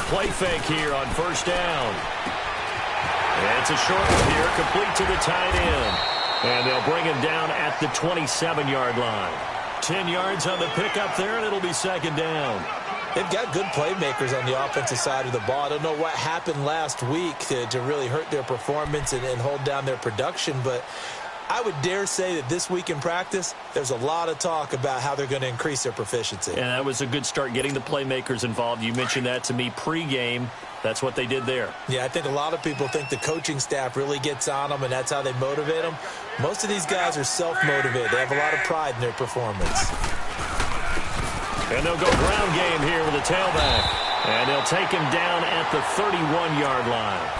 play fake here on first down. And it's a short one here, complete to the tight end. And they'll bring him down at the 27-yard line. 10 yards on the pickup there, and it'll be second down. They've got good playmakers on the offensive side of the ball. I don't know what happened last week to really hurt their performance and hold down their production, but I would dare say that this week in practice, there's a lot of talk about how they're going to increase their proficiency. And that was a good start, getting the playmakers involved. You mentioned that to me pregame. That's what they did there. Yeah, I think a lot of people think the coaching staff really gets on them, and that's how they motivate them. Most of these guys are self-motivated. They have a lot of pride in their performance. And they'll go ground game here with a tailback. And they'll take him down at the 31-yard line.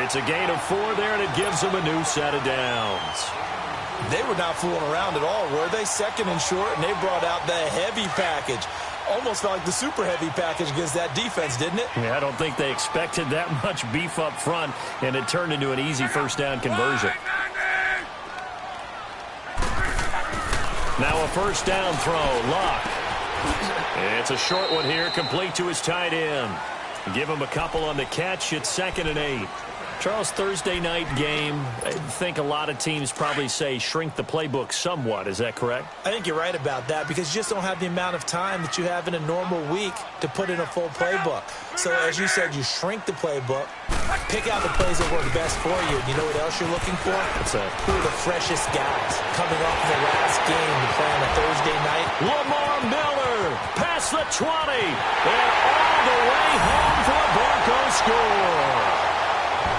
It's a gain of 4 there, and it gives them a new set of downs. They were not fooling around at all, were they? Second and short, and they brought out the heavy package. Almost felt like the super heavy package against that defense, didn't it? Yeah, I don't think they expected that much beef up front, and it turned into an easy first down conversion. Now a first down throw, Luck. It's a short one here, complete to his tight end. Give him a couple on the catch. It's 2nd and 8. Charles, Thursday night game, I think a lot of teams probably say shrink the playbook somewhat. Is that correct? I think you're right about that because you just don't have the amount of time that you have in a normal week to put in a full playbook. So, as you said, you shrink the playbook, pick out the plays that work best for you. You know what else you're looking for? What's that? Who are the freshest guys coming off the last game to play on a Thursday night? Lamar Miller past the 20 and all the way home for a Broncos score.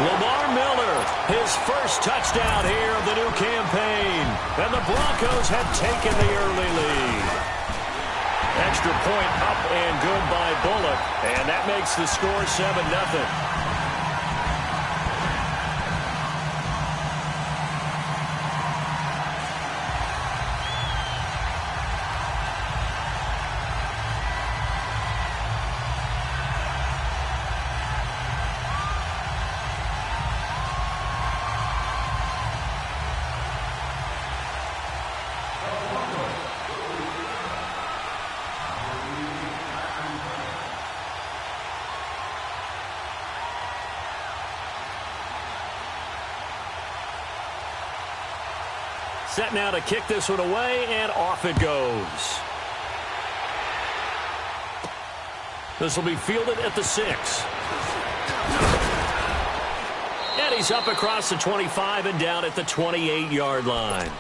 Lamar Miller, his first touchdown here of the new campaign. And the Broncos have taken the early lead. Extra point up and good by Bullock. And that makes the score 7-0. Set now to kick this one away, and off it goes. This will be fielded at the 6. And he's up across the 25 and down at the 28-yard line.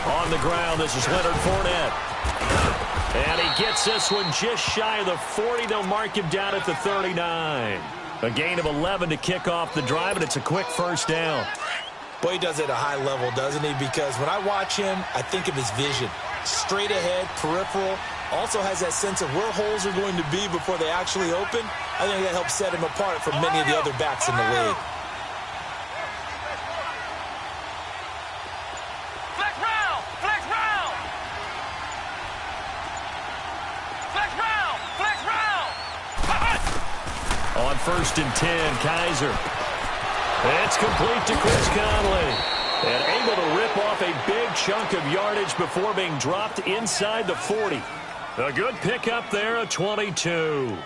On the ground, this is Leonard Fournette. And he gets this one just shy of the 40. They'll mark him down at the 39. A gain of 11 to kick off the drive, and it's a quick first down. Boy, he does it at a high level, doesn't he? Because when I watch him, I think of his vision. Straight ahead, peripheral. Also has that sense of where holes are going to be before they actually open. I think that helps set him apart from many of the other backs in the league. On 1st and 10, Kaiser. It's complete to Chris Conley. And able to rip off a big chunk of yardage before being dropped inside the 40. A good pickup there, a 22.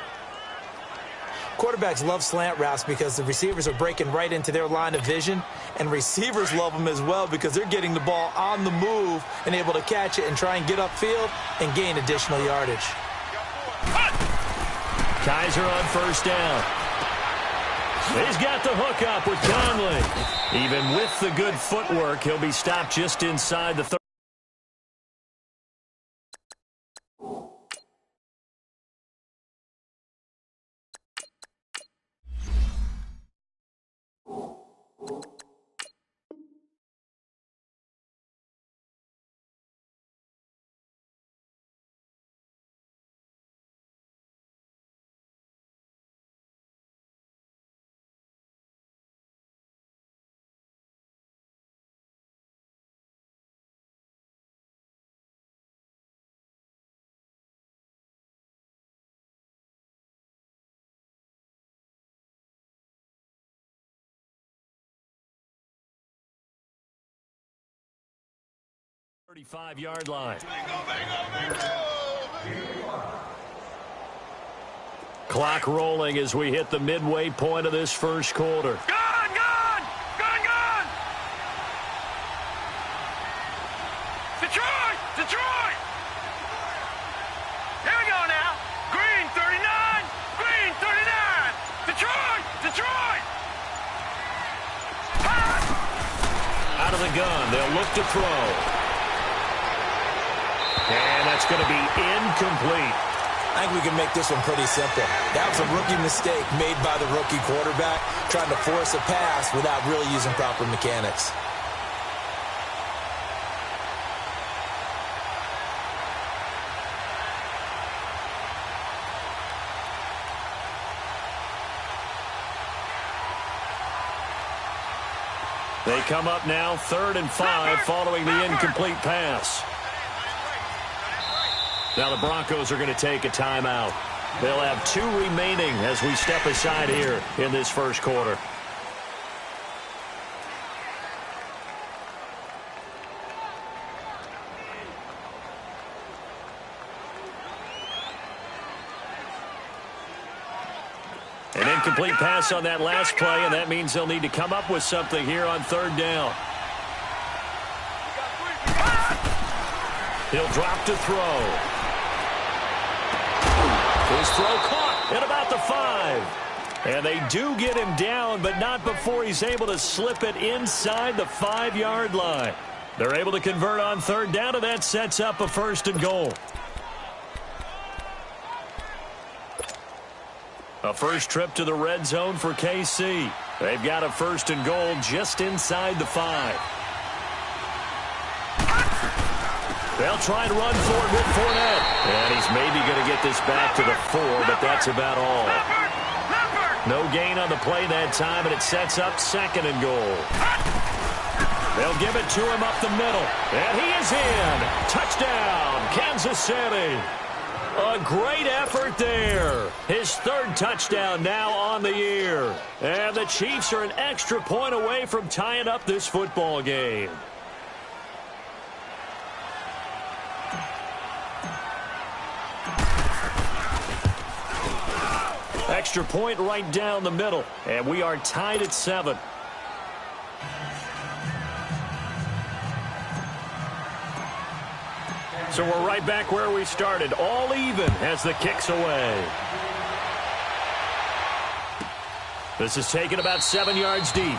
Quarterbacks love slant routes because the receivers are breaking right into their line of vision, and receivers love them as well because they're getting the ball on the move and able to catch it and try and get upfield and gain additional yardage. Kaiser on 1st down. He's got the hook up with Conley. Even with the good footwork, he'll be stopped just inside the 30. 35-yard line. Clock rolling as we hit the midway point of this first quarter. Gone! Detroit! Here we go now. Green 39! Detroit! Out of the gun, they'll look to throw. And that's going to be incomplete. I think we can make this one pretty simple. That was a rookie mistake made by the rookie quarterback, trying to force a pass without really using proper mechanics. They come up now 3rd and 5 following the incomplete pass. Now the Broncos are going to take a timeout. They'll have 2 remaining as we step aside here in this first quarter. An incomplete pass on that last play, and that means they'll need to come up with something here on 3rd down. He'll drop to throw. His throw caught at about the 5. And they do get him down, but not before he's able to slip it inside the 5-yard line. They're able to convert on 3rd down, and that sets up a 1st and goal. A first trip to the red zone for KC. They've got a 1st and goal just inside the 5. They'll try and run for it with Fournette. And he's maybe going to get this back to the 4, but that's about all. No gain on the play that time, and it sets up 2nd and goal. They'll give it to him up the middle. And he is in. Touchdown, Kansas City. A great effort there. His 3rd touchdown now on the year. And the Chiefs are an extra point away from tying up this football game. Extra point right down the middle. And we are tied at 7. So we're right back where we started, all even as the kick's away. This is taken about 7 yards deep.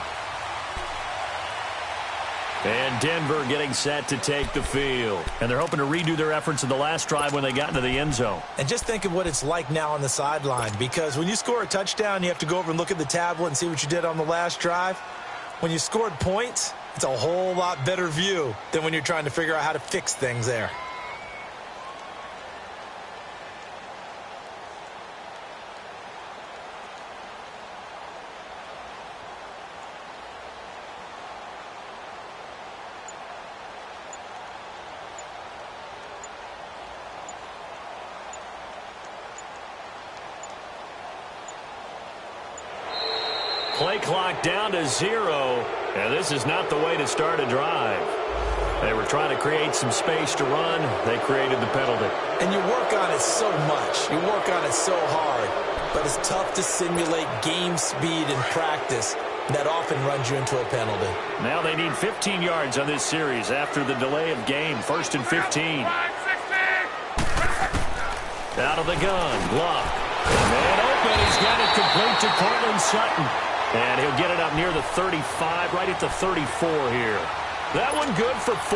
And Denver getting set to take the field. And they're hoping to redo their efforts in the last drive when they got into the end zone. And just think of what it's like now on the sideline, because when you score a touchdown, you have to go over and look at the tablet and see what you did on the last drive. When you scored points, it's a whole lot better view than when you're trying to figure out how to fix things there. Play clock down to 0, and this is not the way to start a drive. They were trying to create some space to run. They created the penalty. And you work on it so much. You work on it so hard. But it's tough to simulate game speed in practice. That often runs you into a penalty. Now they need 15 yards on this series after the delay of game. 1st and 15. Out of the gun. Luck. Man open. He's got it complete to Cortland Sutton. And he'll get it up near the 35, right at the 34 here. That one good for 14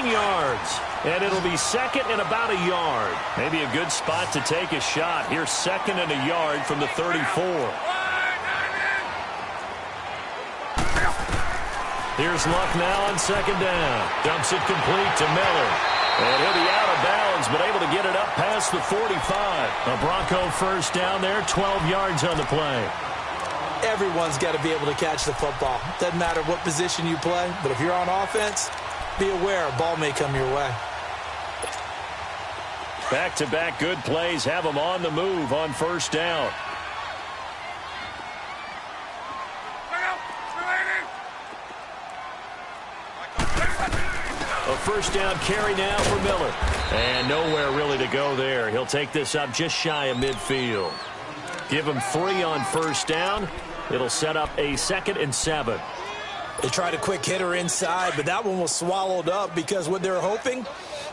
yards. And it'll be 2nd and about a yard. Maybe a good spot to take a shot. Here's 2nd and a yard from the 34. Here's Luck now on 2nd down. Dumps it complete to Miller. And he'll be out of bounds, but able to get it up past the 45. A Bronco 1st down there, 12 yards on the play. Everyone's got to be able to catch the football. Doesn't matter what position you play, but if you're on offense, be aware a ball may come your way. Back-to-back good plays have them on the move on 1st down. A first down carry now for Miller. And nowhere really to go there. He'll take this up just shy of midfield. Give him 3 on first down. It'll set up a 2nd and 7. They tried a quick hitter inside, but that one was swallowed up because what they're hoping,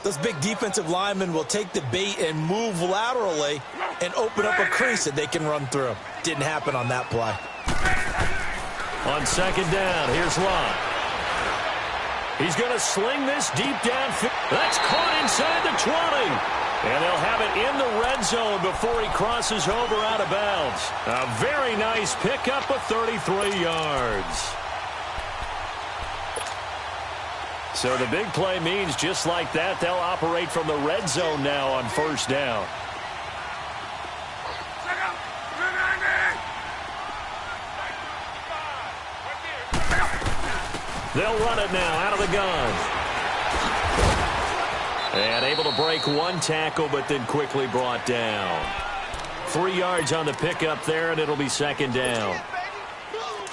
those big defensive linemen will take the bait and move laterally and open up a crease that they can run through. Didn't happen on that play. On 2nd down, here's Lott. He's going to sling this deep downfield. That's caught inside the 20. And they'll have it in the red zone before he crosses over out of bounds. A very nice pickup of 33 yards. So the big play means just like that, they'll operate from the red zone now on first down. They'll run it now out of the gun. And able to break one tackle, but then quickly brought down. 3 yards on the pickup there, and it'll be 2nd down.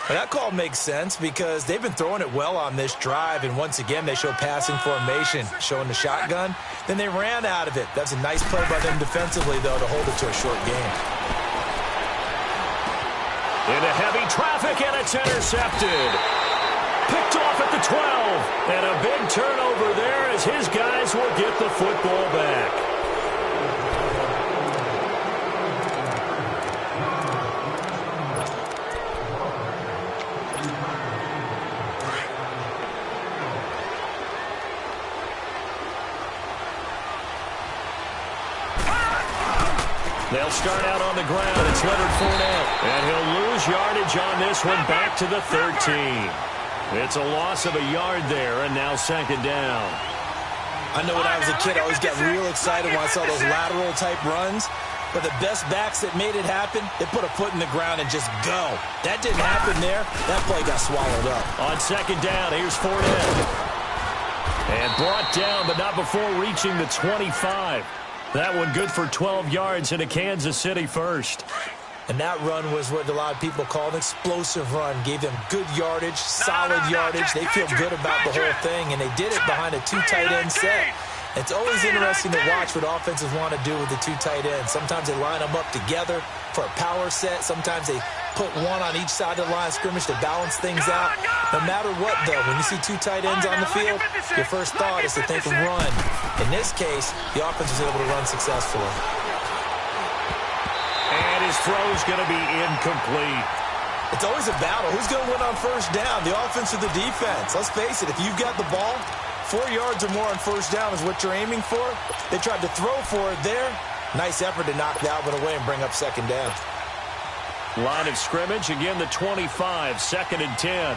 Well, that call makes sense because they've been throwing it well on this drive, and once again they show passing formation, showing the shotgun. Then they ran out of it. That's a nice play by them defensively, though, to hold it to a short game. Into heavy traffic, and it's intercepted. Picked off at the 12, and a big turnover there as his guys will get the football back. They'll start out on the ground. It's Leonard Fournette, and he'll lose yardage on this one back to the 13. It's a loss of a yard there, and now 2nd down. I know when I was a kid, I always got real excited when I saw those lateral-type runs. But the best backs that made it happen, they put a foot in the ground and just go. That didn't happen there. That play got swallowed up. On 2nd down, here's Fournette. And brought down, but not before reaching the 25. That one good for 12 yards into Kansas City first. And that run was what a lot of people call an explosive run. Gave them good yardage, solid yardage. They feel good about the whole thing, and they did it behind a 2 tight end set. It's always interesting to watch what offenses want to do with the 2 tight ends. Sometimes they line them up together for a power set. Sometimes they put one on each side of the line of scrimmage to balance things out. No matter what, though, when you see 2 tight ends on the field, your first thought is to think of run. In this case, the offense was able to run successfully. And his throw's going to be incomplete. It's always a battle. Who's going to win on first down, the offense or the defense? Let's face it, if you've got the ball, 4 yards or more on first down is what you're aiming for. They tried to throw for it there. Nice effort to knock that one away and bring up 2nd down. Line of scrimmage, again the 25, 2nd and 10.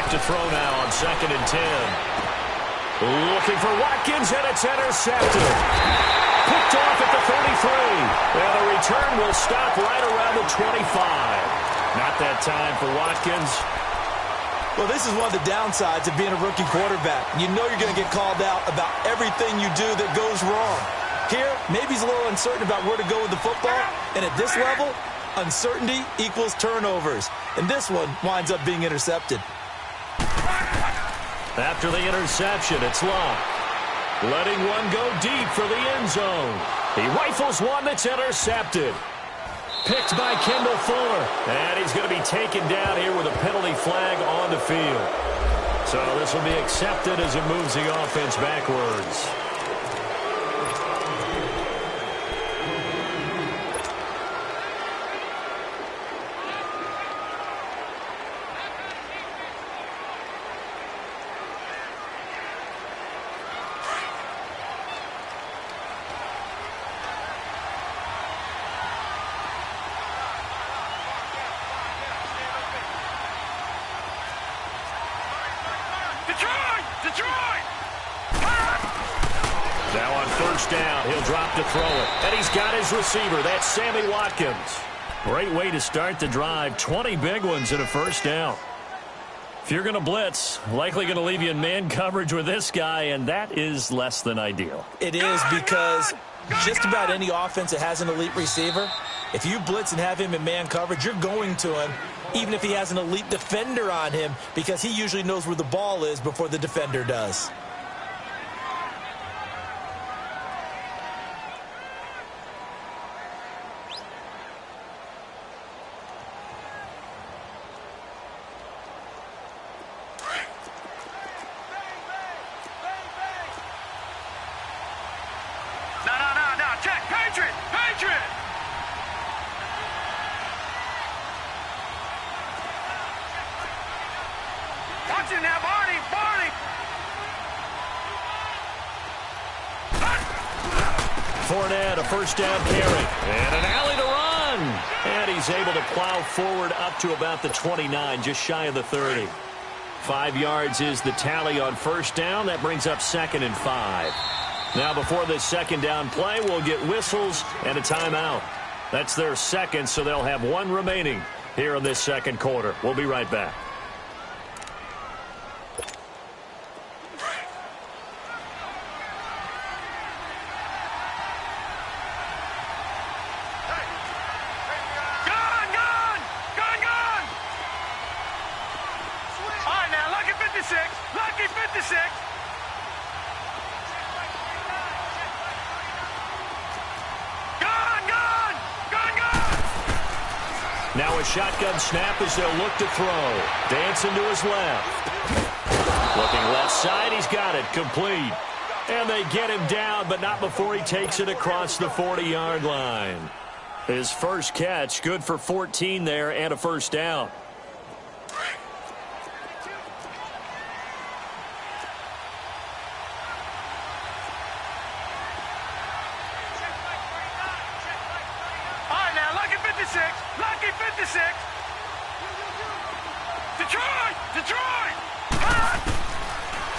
To throw now on 2nd and 10. Looking for Watkins, and it's intercepted. Picked off at the 33. And the return will stop right around the 25. Not that time for Watkins. Well, this is one of the downsides of being a rookie quarterback. You know you're going to get called out about everything you do that goes wrong. Here, maybe he's a little uncertain about where to go with the football. And at this level, uncertainty equals turnovers. And this one winds up being intercepted. After the interception, it's Lott. Letting one go deep for the end zone. He rifles one that's intercepted. Picked by Kendall Fuller. And he's going to be taken down here with a penalty flag on the field. So this will be accepted as it moves the offense backwards. Now on first down, he'll drop to throw it. And he's got his receiver. That's Sammy Watkins. Great way to start the drive. 20 big ones in a first down. If you're going to blitz, likely going to leave you in man coverage with this guy, and that is less than ideal. It is, because just about any offense that has an elite receiver, if you blitz and have him in man coverage, you're going to him, even if he has an elite defender on him, because he usually knows where the ball is before the defender does. Fournette, a first down carry, and an alley to run. And he's able to plow forward up to about the 29, just shy of the 30. 5 yards is the tally on first down. That brings up 2nd and 5. Now before this second down play, we'll get whistles and a timeout. That's their second, so they'll have one remaining here in this second quarter. We'll be right back. Now a shotgun snap as they'll look to throw. Dancing to his left. Looking left side, he's got it. Complete. And they get him down, but not before he takes it across the 40-yard line. His first catch, good for 14 there and a first down.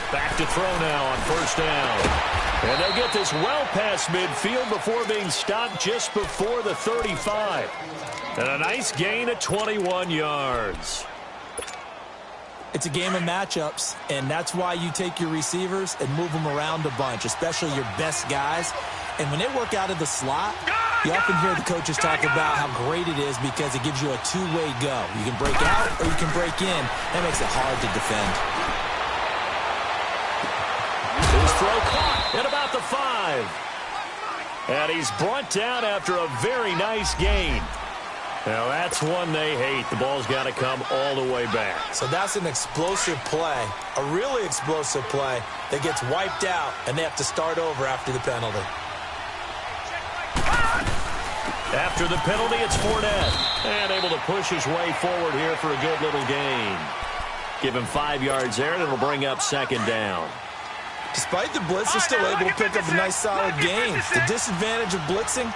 Back to throw now on first down. And they'll get this well past midfield before being stopped just before the 35. And a nice gain of 21 yards. It's a game of matchups, and that's why you take your receivers and move them around a bunch, especially your best guys. And when they work out of the slot, you often hear the coaches talk about how great it is because it gives you a two-way go. You can break out or you can break in. That makes it hard to defend. His throw caught at about the 5. And he's brought down after a very nice gain. Now that's one they hate. The ball's got to come all the way back. So that's an explosive play, a really explosive play that gets wiped out, and they have to start over after the penalty. After the penalty, it's Fournette. And able to push his way forward here for a good little gain. Give him 5 yards there, and it'll bring up second down. Despite the blitz, they're still able to pick up a nice solid gain. The disadvantage of blitzing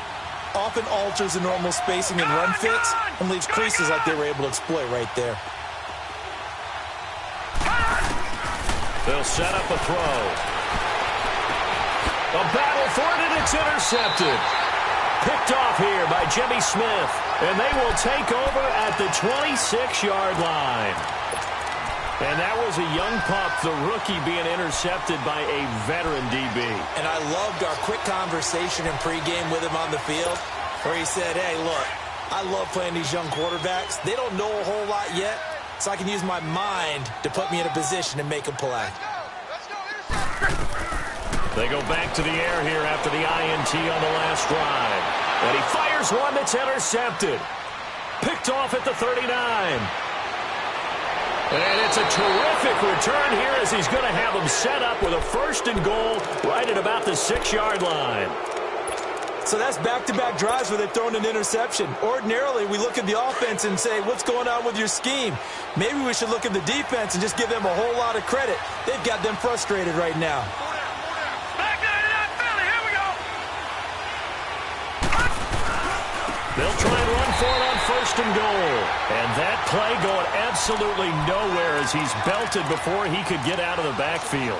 often alters the normal spacing and run fits and leaves creases like they were able to exploit right there. They'll set up a throw. A battle for it, and it's intercepted. Picked off here by Jimmy Smith, and they will take over at the 26-yard line. And that was a young pup, the rookie, being intercepted by a veteran DB. And I loved our quick conversation in pregame with him on the field where he said, hey, look, I love playing these young quarterbacks. They don't know a whole lot yet, so I can use my mind to put me in a position to make a play. They go back to the air here after the INT on the last drive. And he fires one that's intercepted. Picked off at the 39. And it's a terrific return here as he's going to have them set up with a 1st and goal right at about the 6-yard line. So that's back-to-back drives where they've thrown an interception. Ordinarily, we look at the offense and say, what's going on with your scheme? Maybe we should look at the defense and just give them a whole lot of credit. They've got them frustrated right now. They'll try and run for it on 1st and goal. And that play going absolutely nowhere as he's belted before he could get out of the backfield.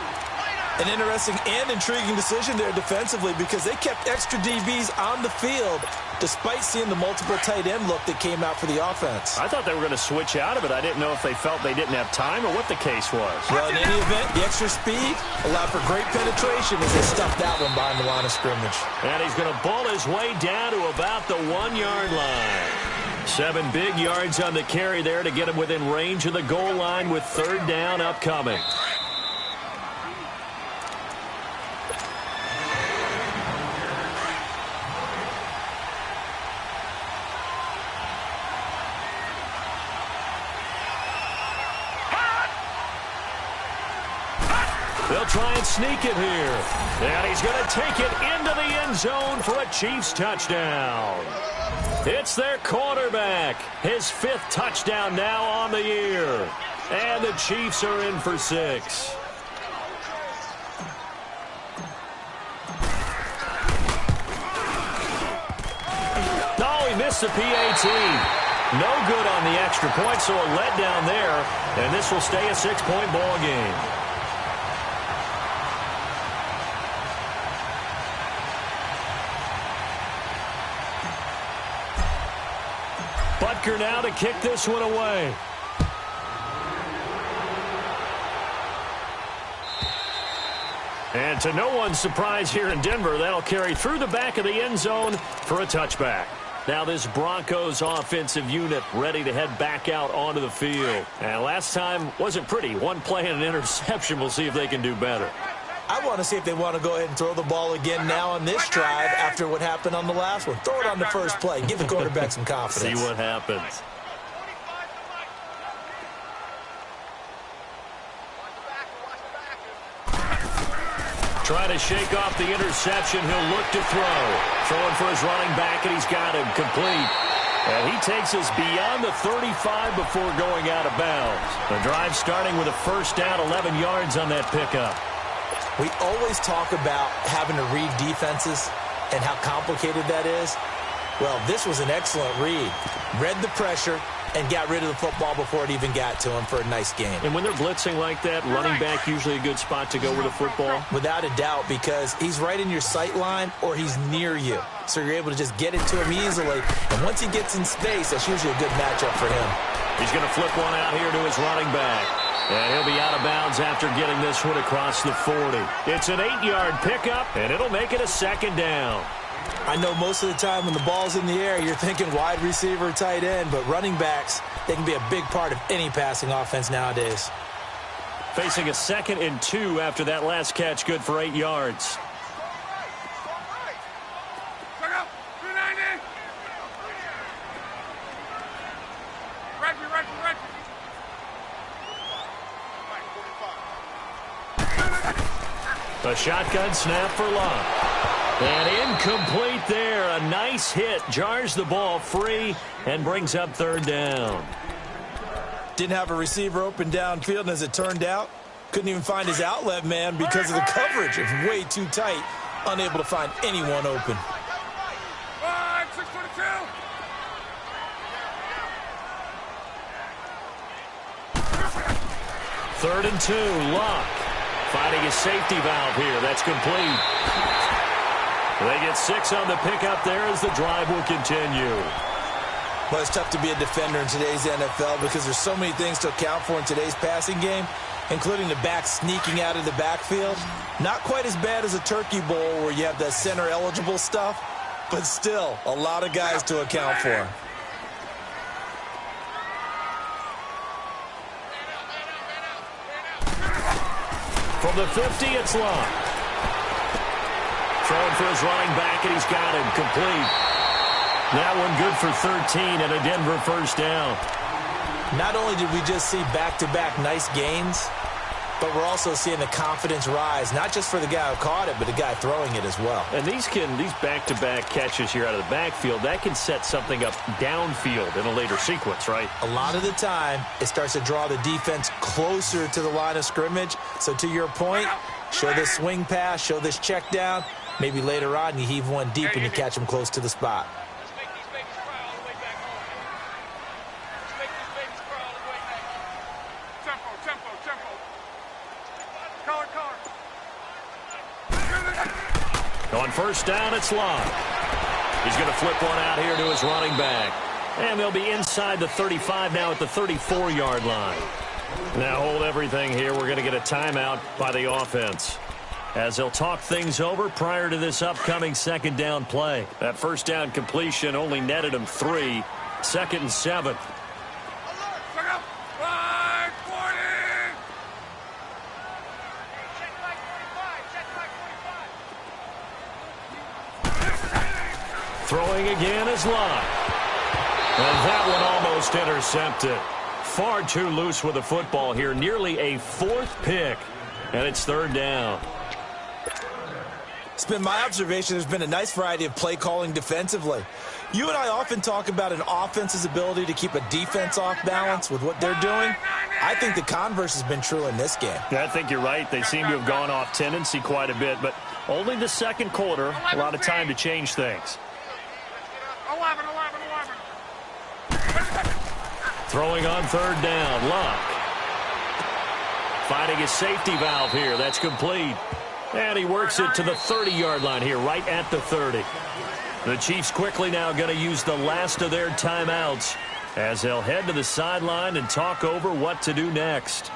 An interesting and intriguing decision there defensively because they kept extra DBs on the field despite seeing the multiple tight end look that came out for the offense. I thought they were going to switch out of it. I didn't know if they felt they didn't have time or what the case was. Well, in any event, the extra speed allowed for great penetration as they stuffed that one behind the line of scrimmage. And he's going to ball his way down to about the 1-yard line. 7 big yards on the carry there to get him within range of the goal line with 3rd down upcoming. They'll try and sneak it here. And he's going to take it into the end zone for a Chiefs touchdown. It's their quarterback. His 5th touchdown now on the year. And the Chiefs are in for 6. Oh, he missed the PAT. No good on the extra point, so a letdown there. And this will stay a 6-point ball game. Butker now to kick this one away. And to no one's surprise here in Denver, that'll carry through the back of the end zone for a touchback. Now this Broncos offensive unit ready to head back out onto the field. And last time wasn't pretty. One play and an interception. We'll see if they can do better. I want to see if they want to go ahead and throw the ball again now on this drive after what happened on the last one. Throw it on the first play. Give the quarterback some confidence. See what happens. Trying to shake off the interception. He'll look to throw. Throwing for his running back, and he's got him complete. And he takes us beyond the 35 before going out of bounds. The drive starting with a 1st down, 11 yards on that pickup. We always talk about having to read defenses and how complicated that is. Well, this was an excellent read. Read the pressure and got rid of the football before it even got to him for a nice game. And when they're blitzing like that, running back usually a good spot to go with the football? Without a doubt, because he's right in your sight line or he's near you. So you're able to just get it to him easily. And once he gets in space, that's usually a good matchup for him. He's going to flip one out here to his running back. And he'll be out of bounds after getting this one across the 40. It's an 8-yard pickup, and it'll make it a 2nd down. I know most of the time when the ball's in the air, you're thinking wide receiver, tight end, but running backs, they can be a big part of any passing offense nowadays. Facing a 2nd and 2 after that last catch, good for 8 yards. A shotgun snap for Love. And incomplete there. A nice hit. Jars the ball free and brings up 3rd down. Didn't have a receiver open downfield, and as it turned out, couldn't even find his outlet man because of the coverage. It was way too tight. Unable to find anyone open. 3rd and 2. Luck finding his safety valve here. That's complete. They get 6 on the pickup there as the drive will continue. Well, it's tough to be a defender in today's NFL because there's so many things to account for in today's passing game, including the back sneaking out of the backfield. Not quite as bad as a turkey bowl where you have that center-eligible stuff, but still a lot of guys to account for. From the 50, it's Long. Throwing for his running back, and he's got him complete. That one good for 13 and a Denver 1st down. Not only did we just see back-to-back nice gains, but we're also seeing the confidence rise, not just for the guy who caught it, but the guy throwing it as well. And these back-to-back catches here out of the backfield, that can set something up downfield in a later sequence, right? A lot of the time, it starts to draw the defense closer to the line of scrimmage. So to your point, show this swing pass, show this check down. Maybe later on you heave one deep and you catch him close to the spot. On first down, it's Locke. He's going to flip one out here to his running back. And they'll be inside the 35 now at the 34-yard line. Now hold everything here. We're going to get a timeout by the offense, as they'll talk things over prior to this upcoming second down play. That first down completion only netted him 3. 2nd and 7. Throwing again is Locke. And that one almost intercepted. Far too loose with the football here. Nearly a 4th pick. And it's 3rd down. It's been my observation there's been a nice variety of play calling defensively. You and I often talk about an offense's ability to keep a defense off balance with what they're doing. I think the converse has been true in this game. Yeah, I think you're right. They seem to have gone off tendency quite a bit, but only the second quarter, a lot of time to change things. 11. Throwing on 3rd down, Locke. Finding his safety valve here. That's complete. And he works it to the 30-yard line here, right at the 30. The Chiefs quickly now going to use the last of their timeouts as they'll head to the sideline and talk over what to do next.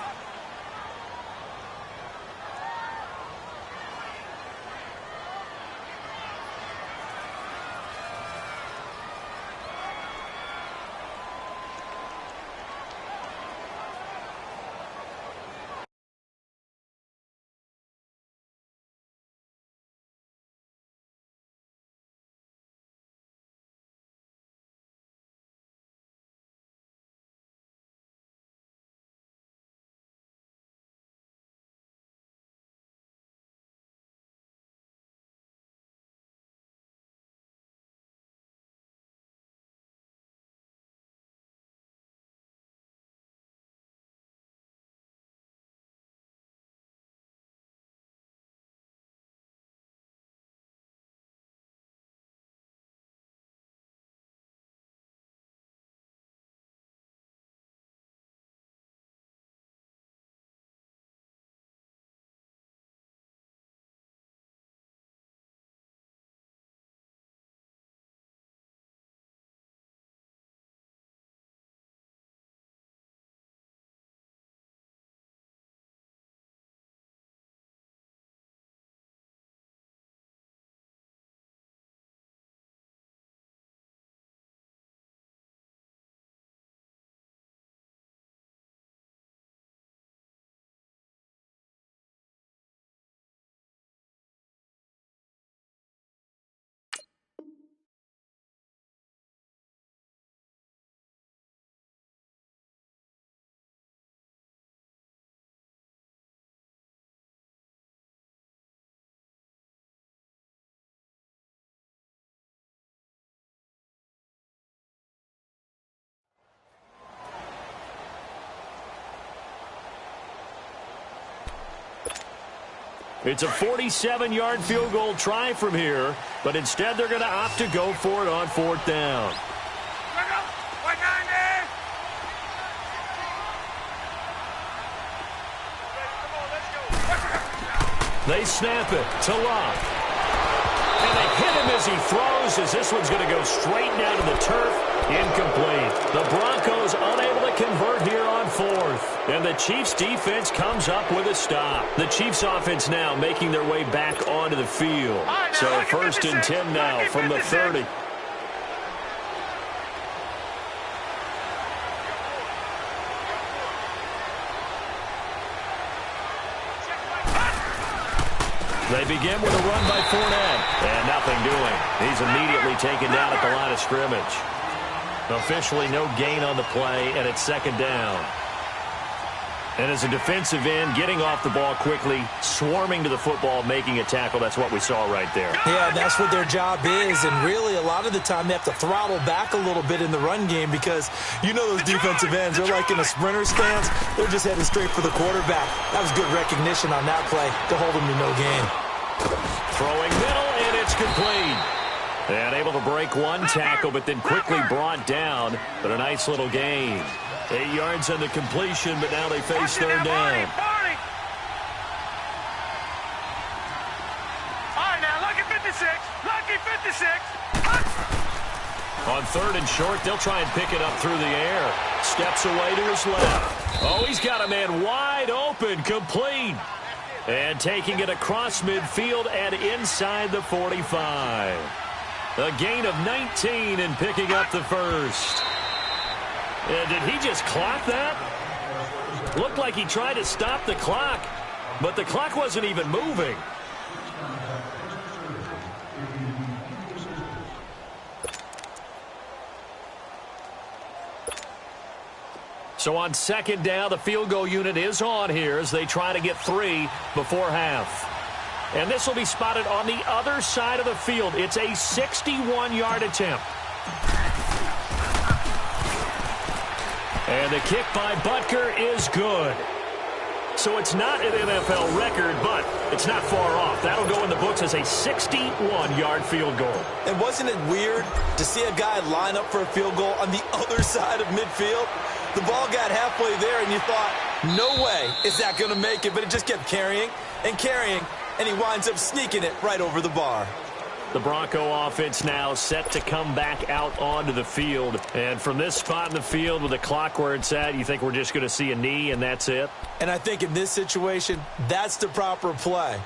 It's a 47-yard field goal try from here, but instead they're going to opt to go for it on 4th down. They snap it to Locke. And they hit him as he throws, as this one's going to go straight down to the turf. Incomplete. The Broncos unable to convert here on 4th. And the Chiefs defense comes up with a stop. The Chiefs offense now making their way back onto the field. So 1st and 10 now from the 30. They begin with a run by Fournette. And nothing doing. He's immediately taken down at the line of scrimmage. Officially no gain on the play, and it's 2nd down. And as a defensive end, getting off the ball quickly, swarming to the football, making a tackle, that's what we saw right there. Yeah, and that's what their job is. And really, a lot of the time, they have to throttle back a little bit in the run game because you know those defensive ends, they're like in a sprinter stance. They're just heading straight for the quarterback. That was good recognition on that play to hold them to no gain. Throwing middle, and it's complete. And able to break one tackle, but then quickly brought down. But a nice little gain. 8 yards on the completion, but now they face 3rd down. All right, now look at 57. 3rd and short. They'll try and pick it up through the air. Steps away to his left. Oh, he's got a man wide open, complete. And taking it across midfield and inside the 45. A gain of 19 and picking up the first. And did he just clock that? Looked like he tried to stop the clock, but the clock wasn't even moving. So on 2nd down, the field goal unit is on here as they try to get 3 before half. And this will be spotted on the other side of the field. It's a 61-yard attempt. And the kick by Butker is good. So it's not an NFL record, but it's not far off. That'll go in the books as a 61-yard field goal. And wasn't it weird to see a guy line up for a field goal on the other side of midfield? The ball got halfway there, and you thought, no way is that going to make it. But it just kept carrying and carrying, and he winds up sneaking it right over the bar. The Bronco offense now set to come back out onto the field. And from this spot in the field with the clock where it's at, you think we're just going to see a knee and that's it? And I think in this situation, that's the proper play.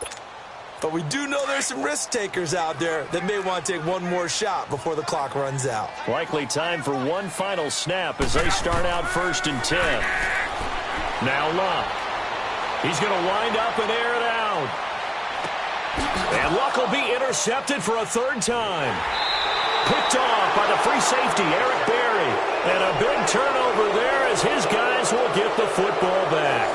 But we do know there's some risk takers out there that may want to take one more shot before the clock runs out. Likely time for one final snap as they start out 1st and 10. Now Luck. He's going to wind up and air it out. And Luck will be intercepted for a 3rd time. Picked off by the free safety, Eric Berry. And a big turnover there as his guys will get the football back.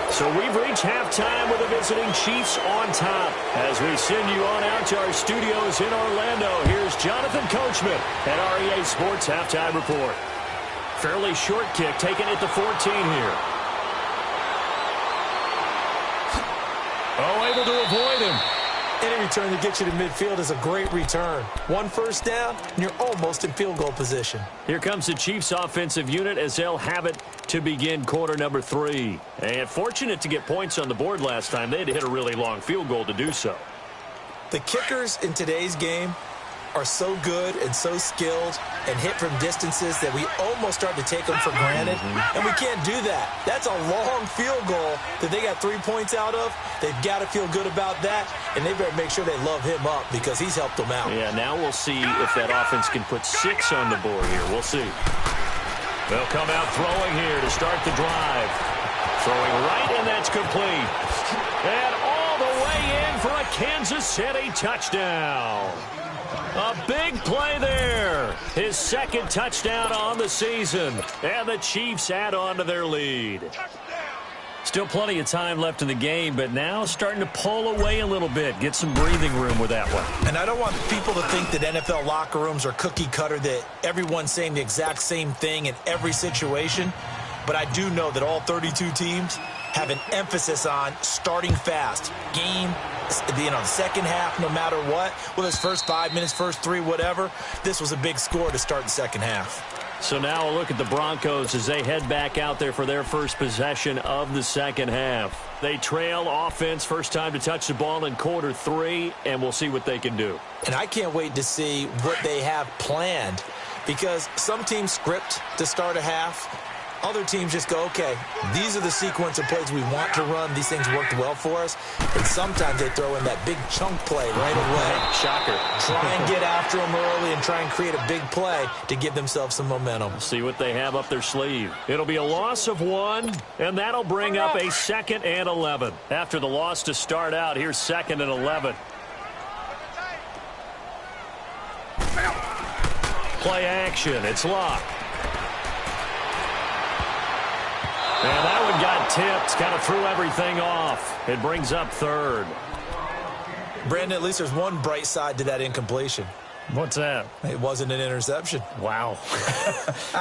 So we've reached halftime with the visiting Chiefs on top. As we send you on out to our studios in Orlando, here's Jonathan Coachman at REA Sports Halftime Report. Fairly short kick taken at the 14 here. Oh, able to avoid him. Any return that gets you to midfield is a great return. 1 first down, and you're almost in field goal position. Here comes the Chiefs offensive unit as they'll have it to begin quarter number 3. And fortunate to get points on the board last time. They had to hit a really long field goal to do so. The kickers in today's game are so good and so skilled and hit from distances that we almost start to take them for granted. And we can't do that. That's a long field goal that they got 3 points out of. They've got to feel good about that, and they better make sure they love him up because he's helped them out. Yeah, now we'll see if that offense can put 6 on the board here. We'll see. They'll come out throwing here to start the drive. Throwing right, and that's complete. And all the way in for a Kansas City touchdown. A big play there. His 2nd touchdown on the season. And the Chiefs add on to their lead. Still plenty of time left in the game, but now starting to pull away a little bit. Get some breathing room with that one. And I don't want people to think that NFL locker rooms are cookie cutter, that everyone's saying the exact same thing in every situation. But I do know that all 32 teams have an emphasis on starting fast. Game, the second half, no matter what. Well, it's first 5 minutes, first 3, whatever. This was a big score to start the second half. So now a look at the Broncos as they head back out there for their first possession of the second half. They trail offense, first time to touch the ball in quarter 3, and we'll see what they can do. And I can't wait to see what they have planned, because some teams script to start a half. Other teams just go, okay, these are the sequence of plays we want to run. These things worked well for us. And sometimes they throw in that big chunk play right away. Shocker. Try and get after them early and try and create a big play to give themselves some momentum. See what they have up their sleeve. It'll be a loss of 1, and that'll bring up a 2nd and 11. After the loss to start out, here's 2nd and 11. Play action. It's Luck. And that one got tipped, kind of threw everything off. It brings up 3rd. Brandon, at least there's one bright side to that incompletion. What's that? It wasn't an interception. Wow.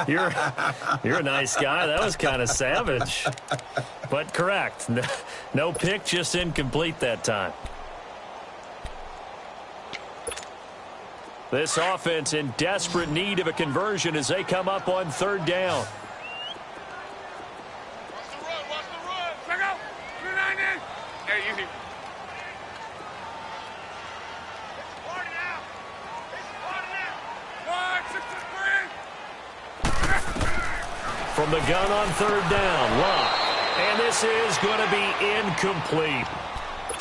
You're a nice guy. That was kind of savage. But correct. No pick, just incomplete that time. This offense in desperate need of a conversion as they come up on 3rd down. From the gun on third down, Locke. And this is going to be incomplete.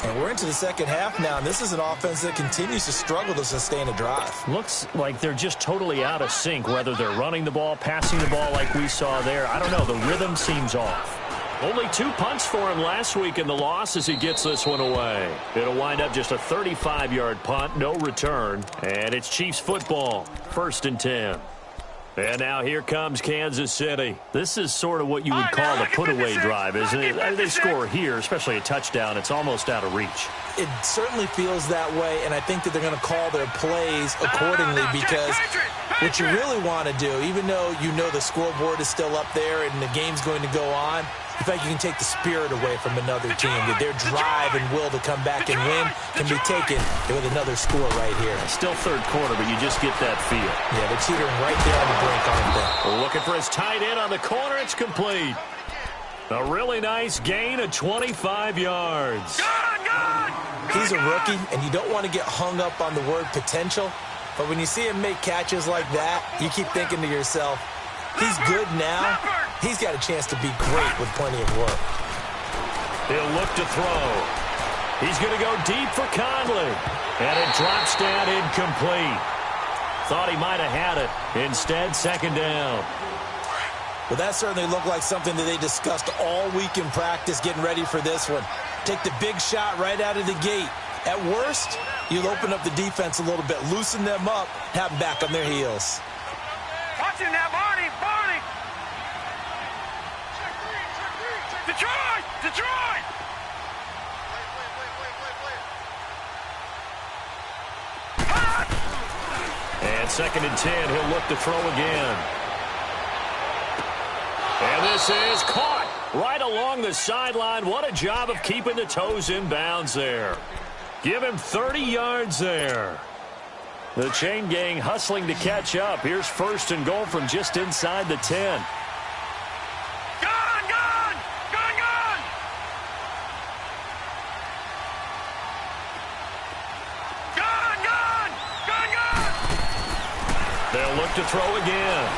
And we're into the second half now, and this is an offense that continues to struggle to sustain a drive. Looks like they're just totally out of sync, whether they're running the ball, passing the ball like we saw there. I don't know. The rhythm seems off. Only 2 punts for him last week in the loss as he gets this one away. It'll wind up just a 35-yard punt, no return. And it's Chiefs football, 1st and 10. And now here comes Kansas City. This is sort of what you would call a put-away drive, isn't it? They score here, especially a touchdown. It's almost out of reach. It certainly feels that way, and I think that they're going to call their plays accordingly because what you really want to do, even though you know the scoreboard is still up there and the game's going to go on, in fact, you can take the spirit away from another team. That their drive and will to come back and win can be taken with another score right here. Still third quarter, but you just get that feel. Yeah, they're teetering right there on the brink, aren't they? We're looking for his tight end on the corner. It's complete. A really nice gain of 25 yards. He's a rookie, and you don't want to get hung up on the word potential. But when you see him make catches like that, you keep thinking to yourself, he's good now. He's got a chance to be great with plenty of work. He'll look to throw. He's going to go deep for Conley. And it drops down incomplete. Thought he might have had it. Instead, second down. Well, that certainly looked like something that they discussed all week in practice getting ready for this one. Take the big shot right out of the gate. At worst, you'll open up the defense a little bit, loosen them up, have them back on their heels. Watch him now, Barney! Barney! Detroit! Detroit! And 2nd and 10, he'll look to throw again. And this is caught right along the sideline. What a job of keeping the toes in bounds there. Give him 30 yards there. The chain gang hustling to catch up. Here's 1st and goal from just inside the 10. They'll look to throw again.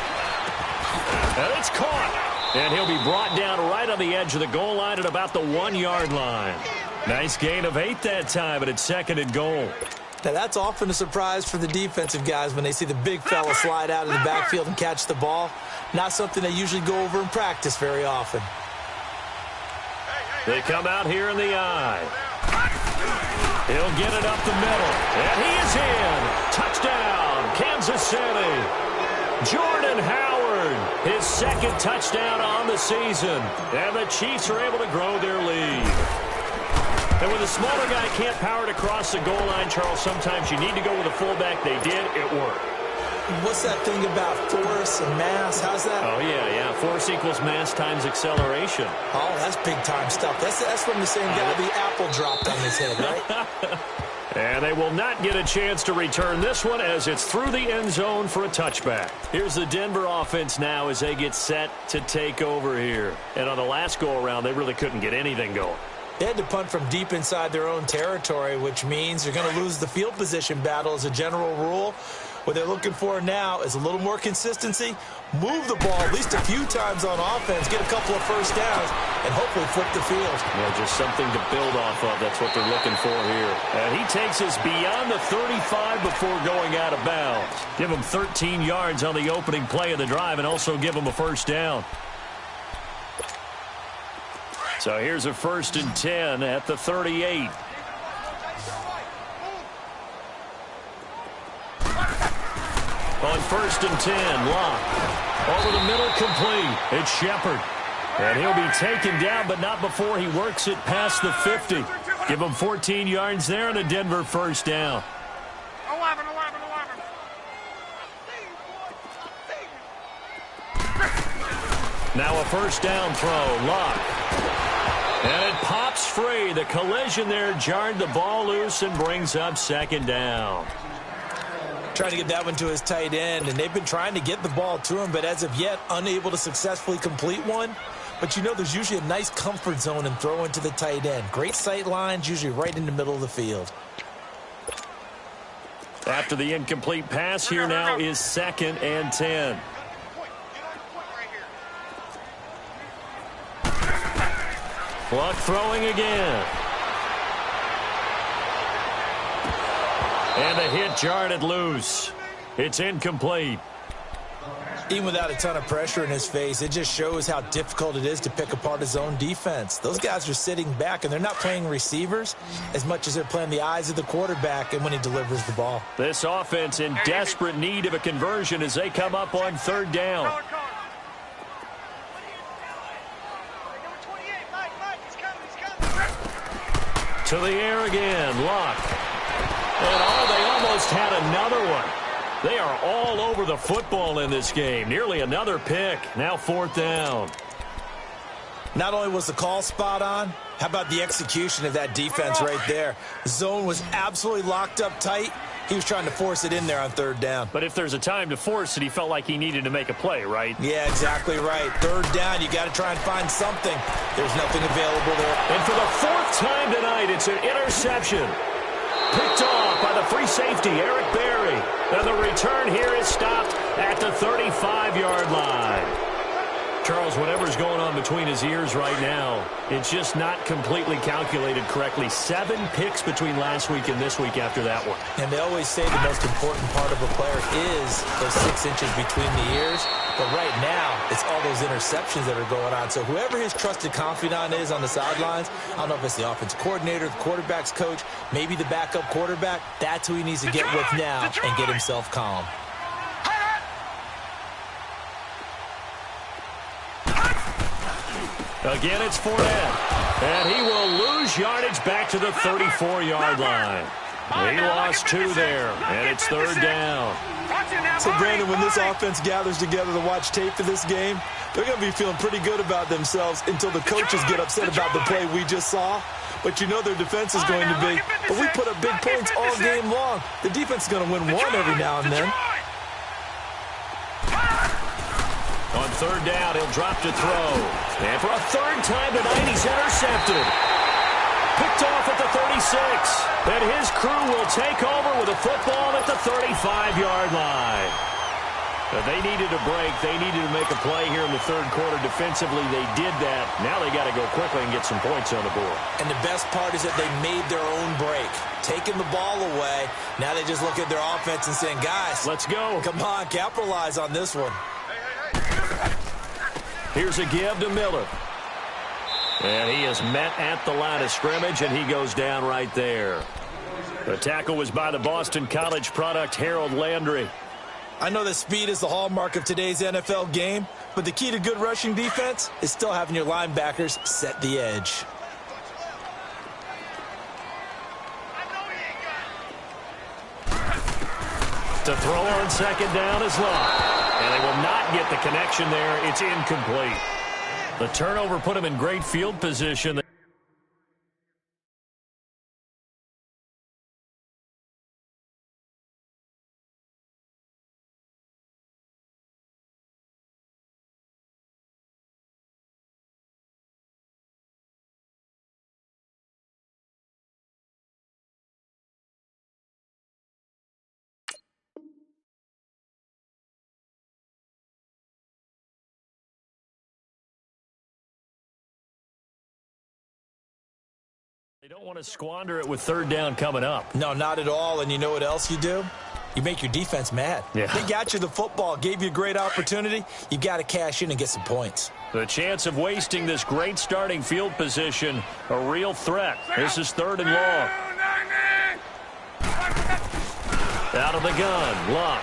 And it's caught. And he'll be brought down right on the edge of the goal line at about the 1-yard line. Nice gain of 8 that time, and it's 2nd and goal. Now, that's often a surprise for the defensive guys when they see the big fella slide out of the backfield and catch the ball. Not something they usually go over in practice very often. They come out here in the eye. He'll get it up the middle. And he is in. Touchdown, Kansas City. Jordan Howard, his 2nd touchdown on the season. And the Chiefs are able to grow their lead. And when the smaller guy can't power it across the goal line, Charles, sometimes you need to go with a fullback. They did. It worked. What's that thing about force and mass? How's that? Oh, yeah. Force equals mass times acceleration. Oh, that's big-time stuff. That's from the same guy the apple dropped on his head, right? And they will not get a chance to return this one as it's through the end zone for a touchback. Here's the Denver offense now as they get set to take over here. And on the last go-around, they really couldn't get anything going. They had to punt from deep inside their own territory, which means they're going to lose the field position battle as a general rule. What they're looking for now is a little more consistency, move the ball at least a few times on offense, get a couple of first downs, and hopefully flip the field. Yeah, just something to build off of. That's what they're looking for here. And he takes us beyond the 35 before going out of bounds. Give him 13 yards on the opening play of the drive and also give him a first down. So here's a 1st and 10 at the 38. On 1st and 10, Locke. Over the middle, complete. It's Shepard. And he'll be taken down, but not before he works it past the 50. Give him 14 yards there and a Denver first down. 11. Now a first down throw, Locke. And it pops free. The collision there jarred the ball loose and brings up 2nd down. Trying to get that one to his tight end, and they've been trying to get the ball to him, but as of yet, unable to successfully complete one. But you know there's usually a nice comfort zone in throwing to the tight end. Great sight lines, usually right in the middle of the field. After the incomplete pass, here now is 2nd and 10. Luck throwing again. And the hit jarred it loose. It's incomplete. Even without a ton of pressure in his face, it just shows how difficult it is to pick apart his own defense. Those guys are sitting back, and they're not playing receivers as much as they're playing the eyes of the quarterback and when he delivers the ball. This offense in desperate need of a conversion as they come up on third down. To the air again, Luck. And they almost had another one. They are all over the football in this game. Nearly another pick. Now fourth down. Not only was the call spot on, how about the execution of that defense right there? The zone was absolutely locked up tight. He was trying to force it in there on third down. But if there's a time to force it, he felt like he needed to make a play, right? Yeah, exactly right. Third down, you got to try and find something. There's nothing available there. And for the fourth time tonight, it's an interception. Picked off by the free safety, Eric Berry. And the return here is stopped at the 35-yard line. Charles, whatever's going on between his ears right now, it's just not completely calculated correctly. 7 picks between last week and this week after that one. And they always say the most important part of a player is those 6 inches between the ears. But right now, it's all those interceptions that are going on. So whoever his trusted confidant is on the sidelines, I don't know if it's the offensive coordinator, the quarterback's coach, maybe the backup quarterback, that's who he needs to get with now and get himself calm. Again, it's Fournette. And he will lose yardage back to the 34-yard line. He lost 2 there, and it's third down. So, Brandon, when this offense gathers together to watch tape for this game, they're going to be feeling pretty good about themselves until the coaches get upset about the play we just saw. But you know their defense is going to be, but we put up big points all game long. The defense is going to win one every now and then. On third down, he'll drop to throw. And for a third time tonight, he's intercepted. Picked off at the 36. And his crew will take over with a football at the 35-yard line. They needed a break. They needed to make a play here in the third quarter. Defensively, they did that. Now they got to go quickly and get some points on the board. And the best part is that they made their own break. Taking the ball away. Now they just look at their offense and saying, guys, let's go. Come on, capitalize on this one. Here's a give to Miller. And he is met at the line of scrimmage, and he goes down right there. The tackle was by the Boston College product, Harold Landry. I know that speed is the hallmark of today's NFL game, but the key to good rushing defense is still having your linebackers set the edge. To throw on second down is Luck. And they will not get the connection there. It's incomplete. The turnover put him in great field position. They don't want to squander it with third down coming up. No, not at all. And you know what else you do? You make your defense mad. Yeah. They got you the football, gave you a great opportunity. You got to cash in and get some points. The chance of wasting this great starting field position, a real threat. This is third and long. Out of the gun, Luck.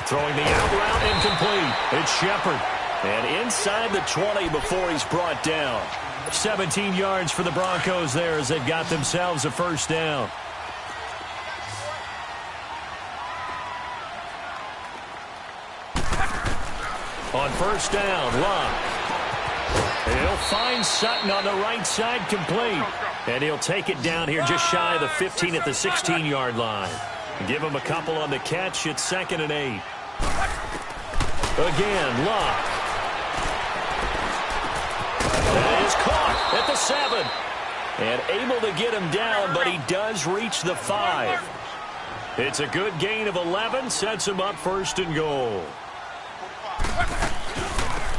Throwing the out route, incomplete. It's Shepard. And inside the 20 before he's brought down. 17 yards for the Broncos there as they've got themselves a first down. On first down, Luck. He'll find Sutton on the right side, complete. And he'll take it down here just shy of the 15 at the 16-yard line. Give him a couple on the catch. It's 2nd and 8. Again, Luck. That is caught at the 7. And able to get him down, but he does reach the 5. It's a good gain of 11, sets him up 1st and goal.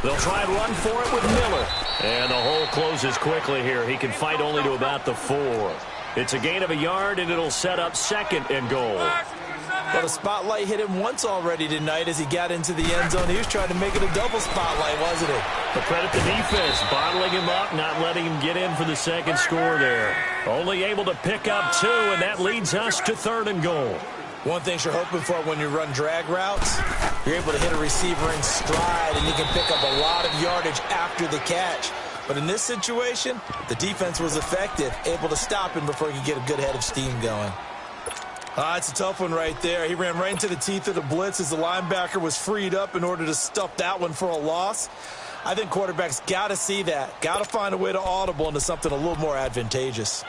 They'll try and run for it with Miller. And the hole closes quickly here. He can fight only to about the 4. It's a gain of a yard, and it'll set up 2nd and goal. Well, the spotlight hit him once already tonight as he got into the end zone. He was trying to make it a double spotlight, wasn't it? But credit the defense, bottling him up, not letting him get in for the 2nd score there. Only able to pick up 2, and that leads us to 3rd and goal. One thing you're hoping for when you run drag routes, you're able to hit a receiver in stride, and you can pick up a lot of yardage after the catch. But in this situation, the defense was effective, able to stop him before he could get a good head of steam going. It's a tough one right there. He ran right into the teeth of the blitz as the linebacker was freed up in order to stuff that one for a loss. I think quarterbacks got to see that, got to find a way to audible into something a little more advantageous.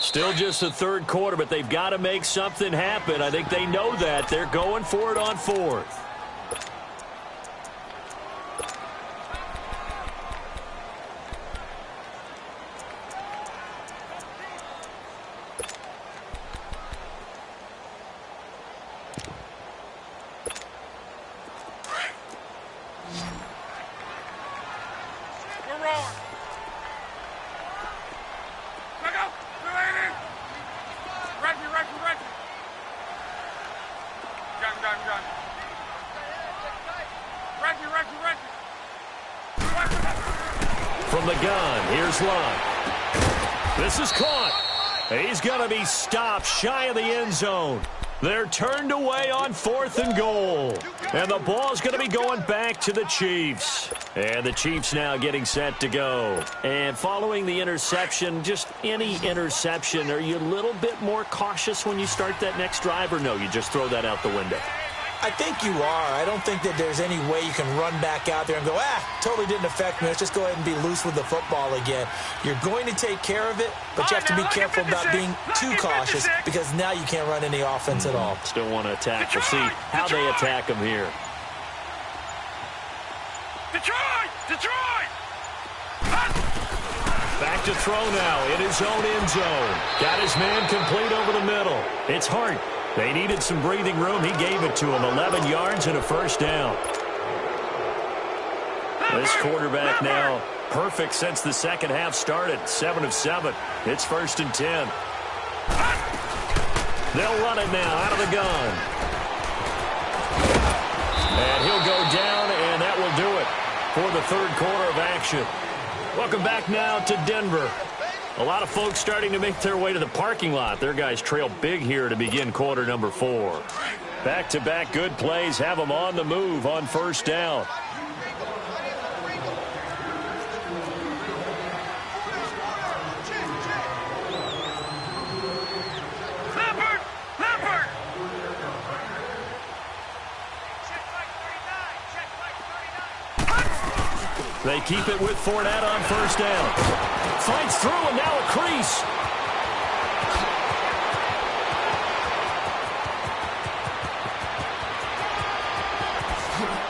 Still just the 3rd quarter, but they've got to make something happen. I think they know that. They're going for it on 4th. From the gun, here's Love. This is caught. He's going to be stopped shy of the end zone. They're turned away on 4th and goal. And the ball's going to be going back to the Chiefs. And the Chiefs now getting set to go. And following the interception, just any interception, are you a little bit more cautious when you start that next drive, or no, you just throw that out the window? I think you are. I don't think that there's any way you can run back out there and go, totally didn't affect me. Let's just go ahead and be loose with the football again. You're going to take care of it, but you have to be careful about being too cautious because now you can't run any offense at all. Still want to attack. We'll see how they attack him here. Detroit! Back to throw now in his own end zone. Got his man complete over the middle. It's Hart. They needed some breathing room. He gave it to him. 11 yards and a 1st down. This quarterback now perfect since the 2nd half started. 7 of 7. It's 1st and 10. They'll run it now out of the gun. And he'll go down, and that will do it for the 3rd quarter of action. Welcome back now to Denver. A lot of folks starting to make their way to the parking lot. Their guys trail big here to begin quarter number 4. Back-to-back good plays have them on the move on 1st down. Leopard! They keep it with Fournette on 1st down. Fights through, and now a crease.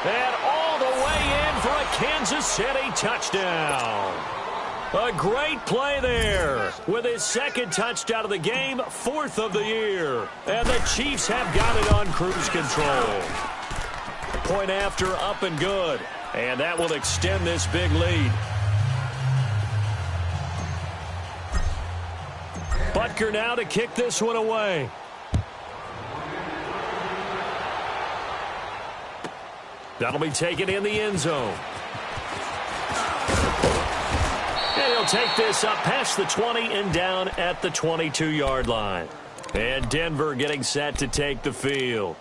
And all the way in for a Kansas City touchdown. A great play there with his 2nd touchdown of the game, 4th of the year. And the Chiefs have got it on cruise control. Point after, up and good. And that will extend this big lead. Butker now to kick this one away. That'll be taken in the end zone. And he'll take this up past the 20 and down at the 22-yard line. And Denver getting set to take the field.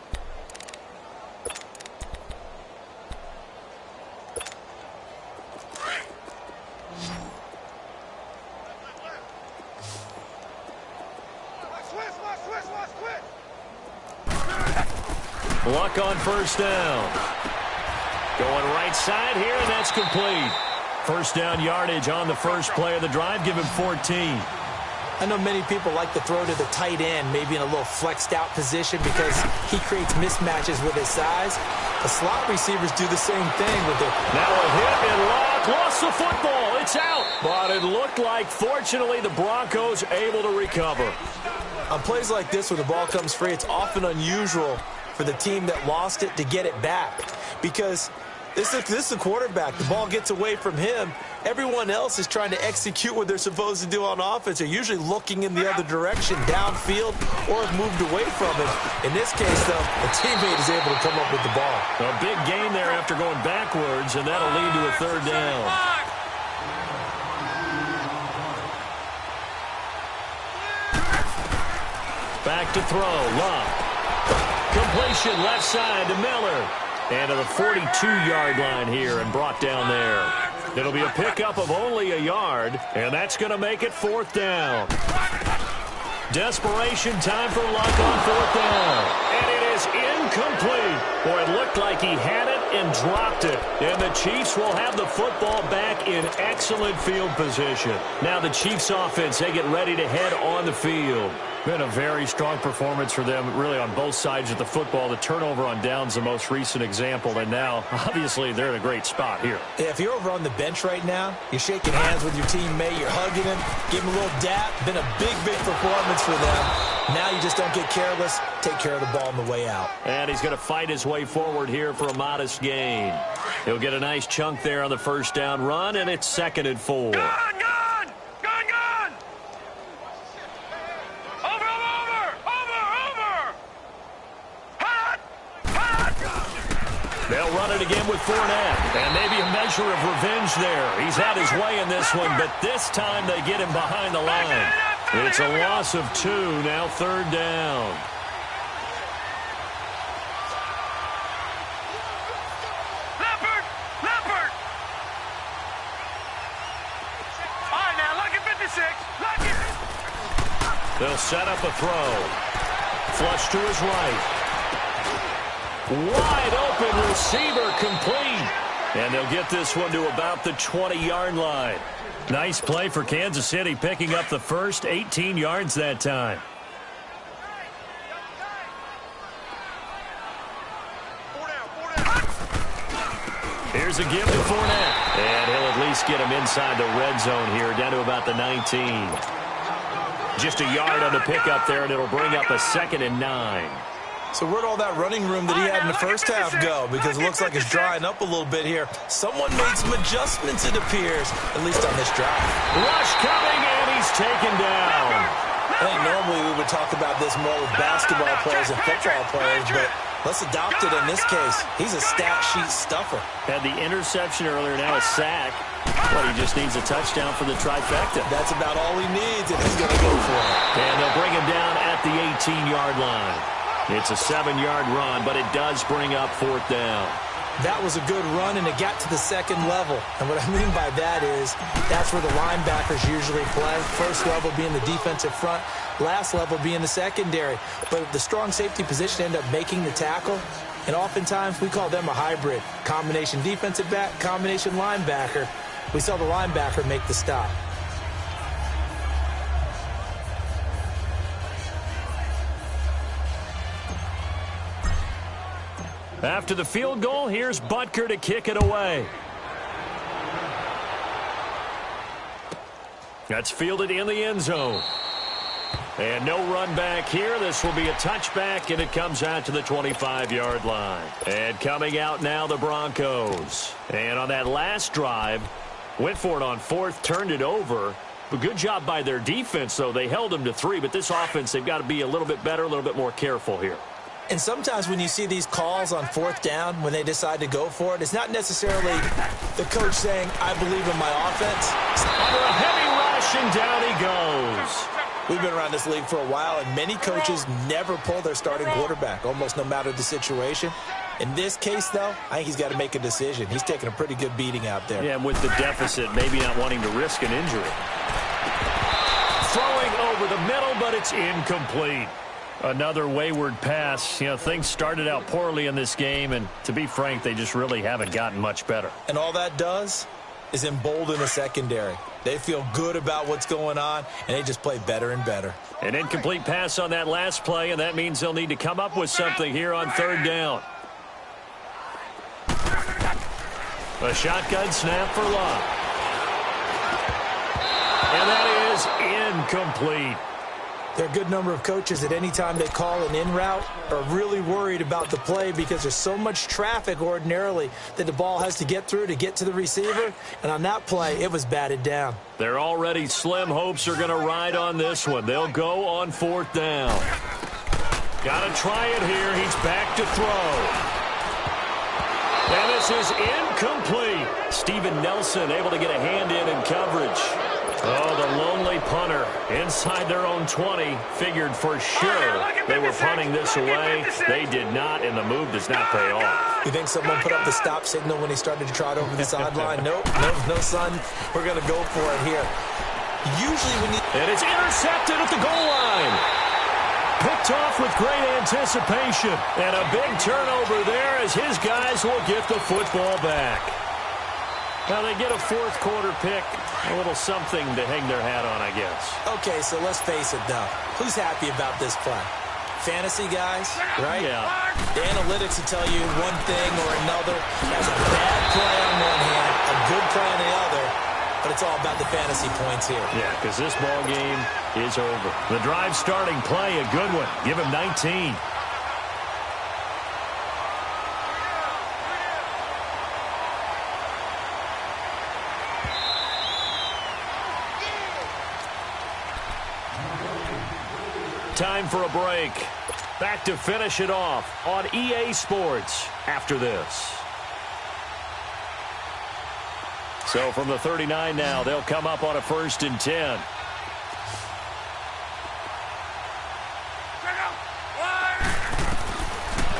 Luck on 1st down. Going right side here, and that's complete. 1st down yardage on the first play of the drive. Give him 14. I know many people like to throw to the tight end, maybe in a little flexed out position because he creates mismatches with his size. The slot receivers do the same thing with their... Now a hit and lock, lost the football, it's out. But it looked like, fortunately, the Broncos able to recover. On plays like this where the ball comes free, it's often unusual for the team that lost it to get it back because this is the quarterback. The ball gets away from him. Everyone else is trying to execute what they're supposed to do on offense. They're usually looking in the other direction, downfield, or have moved away from him. In this case, though, a teammate is able to come up with the ball. A big gain there after going backwards, and that'll lead to a third down. Back to throw, Love. Completion left side to Miller. And to the 42-yard line here and brought down there. It'll be a pickup of only a yard, and that's going to make it fourth down. Desperation time for Luck on fourth down. And it is incomplete. Boy, it looked like he had it and dropped it. And the Chiefs will have the football back in excellent field position. Now the Chiefs offense, they get ready to head on the field. Been a very strong performance for them, really, on both sides of the football. The turnover on downs, the most recent example, and now, obviously, they're in a great spot here. Yeah, if you're over on the bench right now, you're shaking hands with your teammate, you're hugging him, give him a little dap. Been a big, big performance for them. Now you just don't get careless. Take care of the ball on the way out. And he's going to fight his way forward here for a modest gain. He'll get a nice chunk there on the first down run, and it's 2nd and 4. They'll run it again with Fournette, and maybe a measure of revenge there. He's had his way in this one, but this time they get him behind the line. It's a loss of 2, now third down. Leopard! All right, now, look at 56. Look it. They'll set up a throw. Flush to his right. Wide open receiver complete. And they'll get this one to about the 20-yard line. Nice play for Kansas City, picking up the first 18 yards that time. Here's a give to Fournette. And he'll at least get him inside the red zone here, down to about the 19. Just a yard on the pickup there, and it'll bring up a 2nd and 9. So where'd all that running room that he had in the first half go? Because it looks like it's drying up a little bit here. Someone made some adjustments, it appears, at least on this drive. Rush coming, and he's taken down. I think normally we would talk about this more with basketball players and football players, but let's adopt it in this case. He's a stat sheet stuffer. Had the interception earlier, now a sack. But he just needs a touchdown for the trifecta. That's about all he needs, and he's going to go for it. And they'll bring him down at the 18-yard line. It's a 7-yard run, but it does bring up fourth down. That was a good run, and it got to the second level. And what I mean by that is that's where the linebackers usually play. First level being the defensive front, last level being the secondary. But the strong safety position ended up making the tackle, and oftentimes we call them a hybrid. Combination defensive back, combination linebacker. We saw the linebacker make the stop. After the field goal, here's Butker to kick it away. That's fielded in the end zone. And no run back here. This will be a touchback, and it comes out to the 25-yard line. And coming out now, the Broncos. And on that last drive, went for it on fourth, turned it over. But good job by their defense, though. They held them to 3, but this offense, they've got to be a little bit better, a little bit more careful here. And sometimes when you see these calls on fourth down, when they decide to go for it, it's not necessarily the coach saying, I believe in my offense. Under a heavy rush, and down he goes. We've been around this league for a while, and many coaches never pull their starting quarterback, almost no matter the situation. In this case, though, I think he's got to make a decision. He's taking a pretty good beating out there. Yeah, and with the deficit, maybe not wanting to risk an injury. Throwing over the middle, but it's incomplete. Another wayward pass. You know, things started out poorly in this game, and to be frank, they just really haven't gotten much better. And all that does, is embolden the secondary. They feel good about what's going on, and they just play better and better. An incomplete pass on that last play, and that means they'll need to come up with something here on third down. A shotgun snap for Love. And that is incomplete. There are a good number of coaches at any time they call an in route are really worried about the play because there's so much traffic ordinarily that the ball has to get through to get to the receiver. And on that play, it was batted down. Their already slim hopes are going to ride on this one. They'll go on fourth down. Got to try it here. He's back to throw. And this is incomplete. Steven Nelson able to get a hand in coverage. Oh, the lonely punter inside their own 20 figured for sure they were punting this away. They did not, and the move does not pay off. You think someone put up the stop signal when he started to trot over the sideline? Nope, no, son. We're going to go for it here. Usually when you... And it's intercepted at the goal line. Picked off with great anticipation. And a big turnover there as his guys will get the football back. Now they get a fourth quarter pick. A little something to hang their hat on, I guess. Okay, so let's face it, though. Who's happy about this play? Fantasy guys, right? Yeah. The analytics will tell you one thing or another. That's a bad play on one hand, a good play on the other, but it's all about the fantasy points here. Yeah, because this ball game is over. The drive starting play, a good one. Give him 19. Time for a break. Back to finish it off on EA Sports after this. So from the 39 now, they'll come up on a 1st and 10.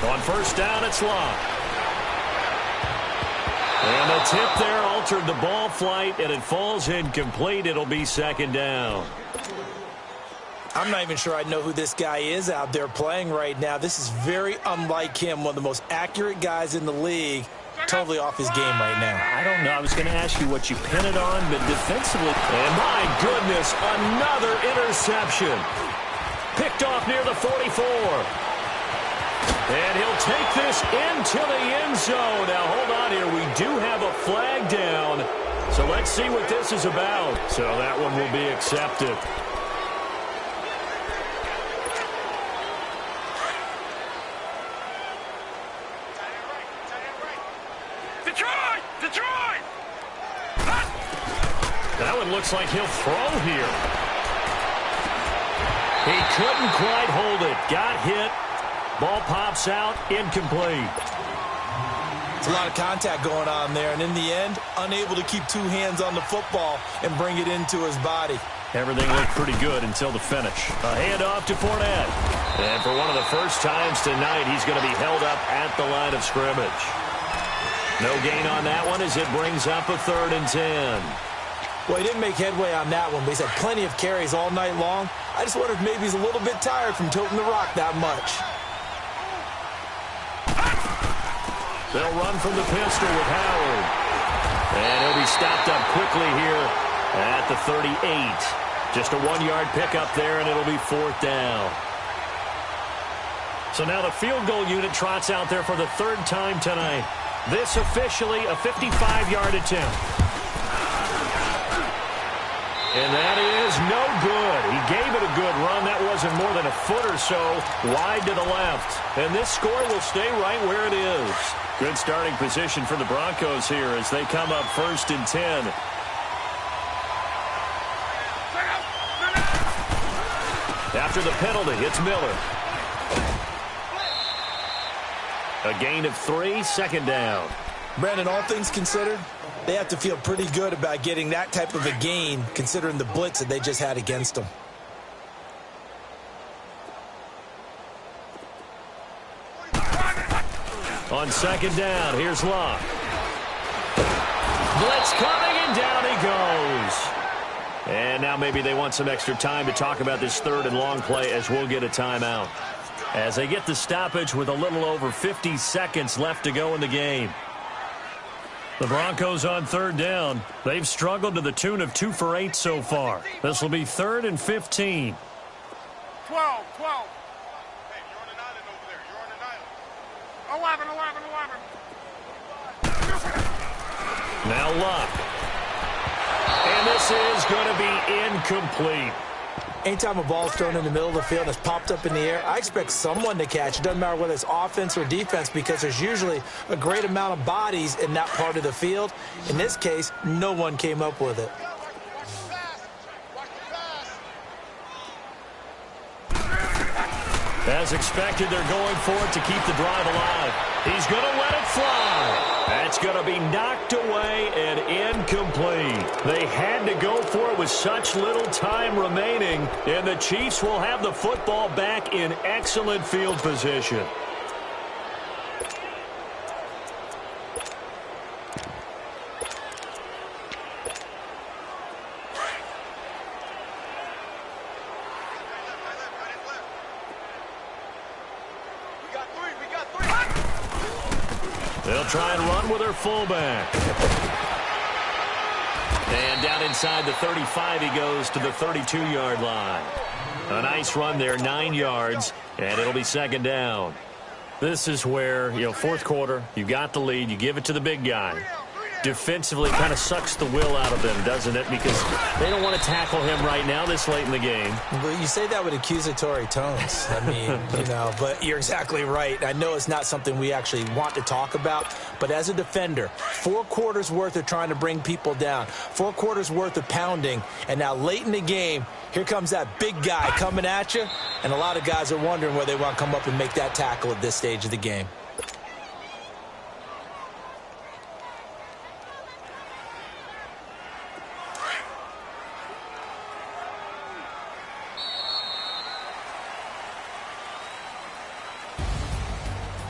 On first down, it's Love. And the tip there altered the ball flight, and it falls incomplete. It'll be 2nd down. I'm not even sure I know who this guy is out there playing right now. This is very unlike him, one of the most accurate guys in the league. Totally off his game right now. I don't know. I was going to ask you what you pin it on, but defensively. And my goodness, another interception. Picked off near the 44. And he'll take this into the end zone. Now, hold on here. We do have a flag down. So let's see what this is about. So that one will be accepted. That one looks like he'll throw here. He couldn't quite hold it. Got hit. Ball pops out. Incomplete. It's a lot of contact going on there, and in the end, unable to keep two hands on the football and bring it into his body. Everything looked pretty good until the finish. A handoff to Fournette. And for one of the first times tonight, he's going to be held up at the line of scrimmage. No gain on that one as it brings up a 3rd and 10. Well, he didn't make headway on that one, but he's had plenty of carries all night long. I just wonder if maybe he's a little bit tired from toting the rock that much. They'll run from the pistol with Howard. And he'll be stopped up quickly here at the 38. Just a 1-yard pickup there, and it'll be 4th down. So now the field goal unit trots out there for the 3rd time tonight. This officially a 55-yard attempt. And that is no good. He gave it a good run. That wasn't more than a foot or so wide to the left. And this score will stay right where it is. Good starting position for the Broncos here as they come up 1st and 10. After the penalty, it's Miller. A gain of 3, 2nd down. Brandon, all things considered, they have to feel pretty good about getting that type of a gain considering the blitz that they just had against them. On 2nd down, here's Love. Blitz coming, and down he goes. And now maybe they want some extra time to talk about this 3rd and long play as we'll get a timeout. As they get the stoppage with a little over 50 seconds left to go in the game. The Broncos on third down. They've struggled to the tune of 2 for 8 so far. This will be 3rd and 15. 12. Hey, you're on an island over there. You're on an island. 11. Now Luck. And this is going to be incomplete. Anytime a ball's thrown in the middle of the field and it's popped up in the air, I expect someone to catch. It doesn't matter whether it's offense or defense because there's usually a great amount of bodies in that part of the field. In this case, no one came up with it. As expected, they're going for it to keep the drive alive. He's going to let it fly. That's going to be knocked away and incomplete. They had to go for it with such little time remaining, and the Chiefs will have the football back in excellent field position. They'll try and run with their fullback. And down inside the 35, he goes to the 32-yard line. A nice run there, 9 yards, and it'll be 2nd down. This is where, fourth quarter, you got the lead, you give it to the big guy. Defensively kind of sucks the will out of them, doesn't it? Because they don't want to tackle him right now this late in the game. Well, you say that with accusatory tones. I mean, but you're exactly right. I know it's not something we actually want to talk about, but as a defender, 4 quarters worth of trying to bring people down, 4 quarters worth of pounding, and now late in the game, here comes that big guy coming at you, and a lot of guys are wondering where they want to come up and make that tackle at this stage of the game.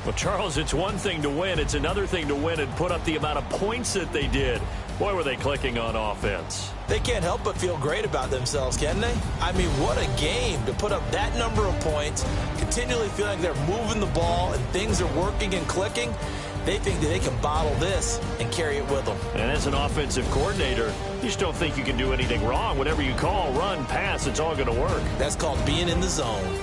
Well, Charles, it's one thing to win. It's another thing to win and put up the amount of points that they did. Boy, were they clicking on offense. They can't help but feel great about themselves, can they? I mean, what a game to put up that number of points, continually feeling like they're moving the ball and things are working and clicking. They think that they can bottle this and carry it with them. And as an offensive coordinator, you just don't think you can do anything wrong. Whatever you call, run, pass, it's all going to work. That's called being in the zone.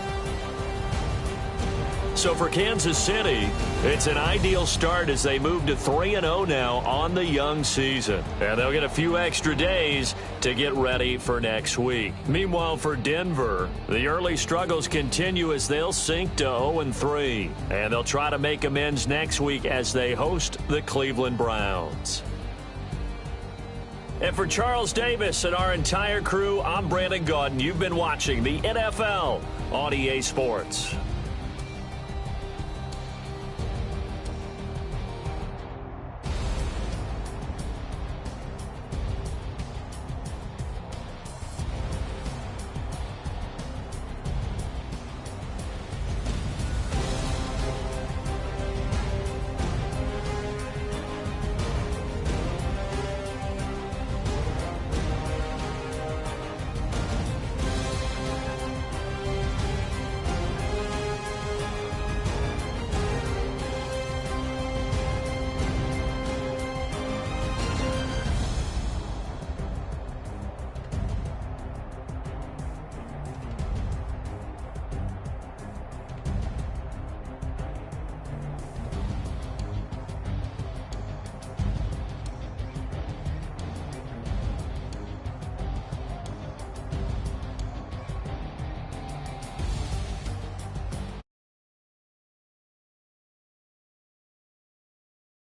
So for Kansas City, it's an ideal start as they move to 3-0 now on the young season. And they'll get a few extra days to get ready for next week. Meanwhile, for Denver, the early struggles continue as they'll sink to 0-3. And they'll try to make amends next week as they host the Cleveland Browns. And for Charles Davis and our entire crew, I'm Brandon Gaudin. You've been watching the NFL on EA Sports.